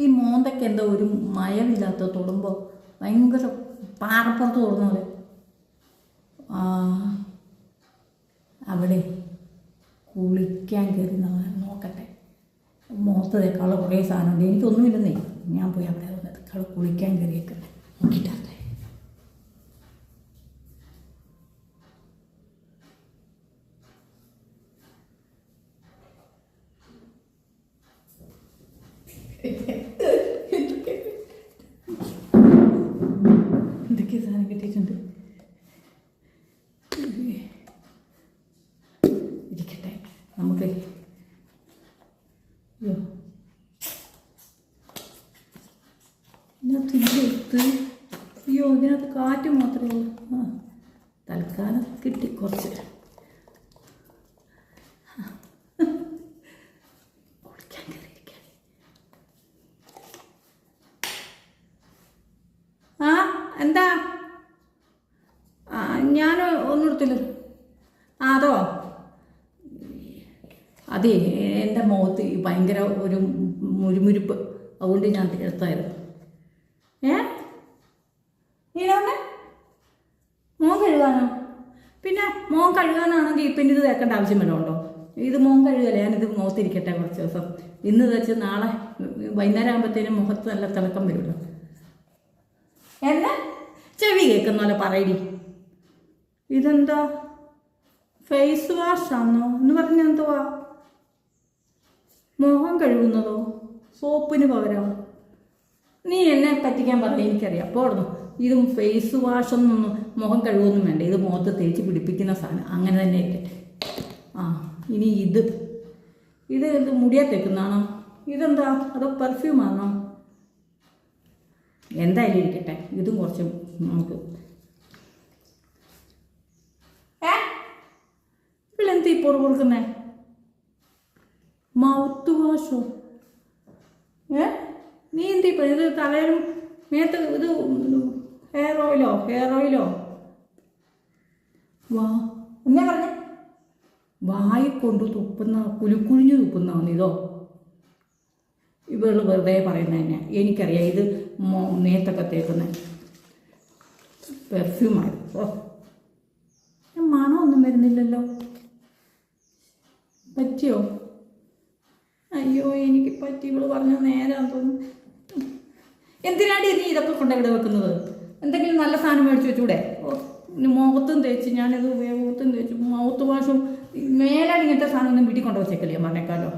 ഈ മോന്തയ്ക്ക് എന്തോ ഒരു മയമില്ലാത്ത തൊടുമ്പോൾ ഭയങ്കര പാറപ്പുറത്ത് തൊടുന്ന പോലെ. അവിടെ കുളിക്കാൻ കയറുന്നവൻ നോക്കട്ടെ. മുഖത്തേക്കാൾ കുറേ സാധനമുണ്ട്. എനിക്കൊന്നുമില്ലെന്നേ. ഞാൻ പോയി അവിടെ വന്നിട്ട് കുളിക്കാൻ കയറിയേക്കട്ടെ നോക്കിയിട്ടേ. എന്തൊക്കെ സാധനം കിട്ടിയിട്ടുണ്ട്. ഇരിക്കട്ടെ നമുക്ക്. ഇതിനകത്ത് കാറ്റ് മാത്രമേ ഉള്ളൂ. തൽക്കാലം കിട്ടി കുറച്ച്. എന്താ? ഞാൻ ഒന്നും എടുത്തില്ല. അതോ അതെ, എൻ്റെ മുഖത്ത് ഭയങ്കര ഒരു മുരുമുരുപ്പ്, അതുകൊണ്ട് ഞാൻ എടുത്തായിരുന്നു. നീനോന്നെ മോൻ കഴുകാനോ? പിന്നെ മോൻ കഴുകാനാണെങ്കിൽ ഇപ്പം ഇത് തേക്കേണ്ട ആവശ്യം വല്ലതും ഉണ്ടോ? ഇത് മോൻ കഴുകല്ലേ. ഞാനിത് മുഖത്തിരിക്കട്ടെ കുറച്ച് ദിവസം. ഇന്ന് വെച്ച് നാളെ വൈകുന്നേരം ആകുമ്പോഴത്തേനും മുഖത്ത് നല്ല തിളക്കം വരുമല്ലോ. എന്നെ ചെവി കേൾക്കുന്ന പോലെ പറയടി. ഇതെന്താ ഫേസ് വാഷ് ആണോ എന്ന് പറഞ്ഞ എന്തുവാ? മുഖം കഴുകുന്നതോ? സോപ്പിന് പകരം? നീ എന്നെ പറ്റിക്കാൻ പറയും, എനിക്കറിയാം. അപ്പോൾ ഓടുന്നു. ഇതും ഫേസ് വാഷൊന്നും മുഖം കഴുകൊന്നും വേണ്ട. ഇത് മുഖത്ത് തേച്ച് പിടിപ്പിക്കുന്ന സാധനം. അങ്ങനെ തന്നെ ഇരിക്കട്ടെ. ഇനി ഇത് മുടിയാ തേക്കുന്നതാണോ? ഇതെന്താ? അതോ പെർഫ്യൂമാണോ? എന്തായാലും ഇരിക്കട്ടെ. ഇതും കുറച്ച് നമുക്ക്. ഇവളെന്താ ഈ പൊറു കൊടുക്കുന്നേ? മൗത്ത് വാഷോ? നീ എന്ത് ഇപ്പം ഇത് തലയിലും മേത്ത് ഇത് ഹെയർ ഓയിലോ? എന്നാ പറഞ്ഞ? വായി കൊണ്ട് തുപ്പുന്ന, കുലുക്കുഴിഞ്ഞ് തുപ്പുന്നതാണ് ഇതോ? ഇവള് വെറുതെ പറയുന്നത് തന്നെ. എനിക്കറിയാം ഇത് മേത്തൊക്കെ തേക്കുന്ന പെർഫ്യൂമായിരുന്നു. മണമൊന്നും വരുന്നില്ലല്ലോ. പറ്റിയോ? അയ്യോ, എനിക്ക് പറ്റി. ഇവള് പറഞ്ഞ നേരാന്ന് തോന്നുന്നു. എന്തിനാണ് നീ ഇതൊക്കെ കൊണ്ടിവിടെ വെക്കുന്നത്? എന്തെങ്കിലും നല്ല സാധനം മേടിച്ച് വെച്ചൂടെ? മുഖത്തും തേച്ച് ഞാനിത് മുഖത്തും തേച്ച് മൗത്ത് വാഷും മേലാണ് ഇങ്ങനത്തെ സാധനം ഒന്നും വീട്ടിൽ കൊണ്ടു വച്ചേക്കല്ലേ പറഞ്ഞേക്കാലോ.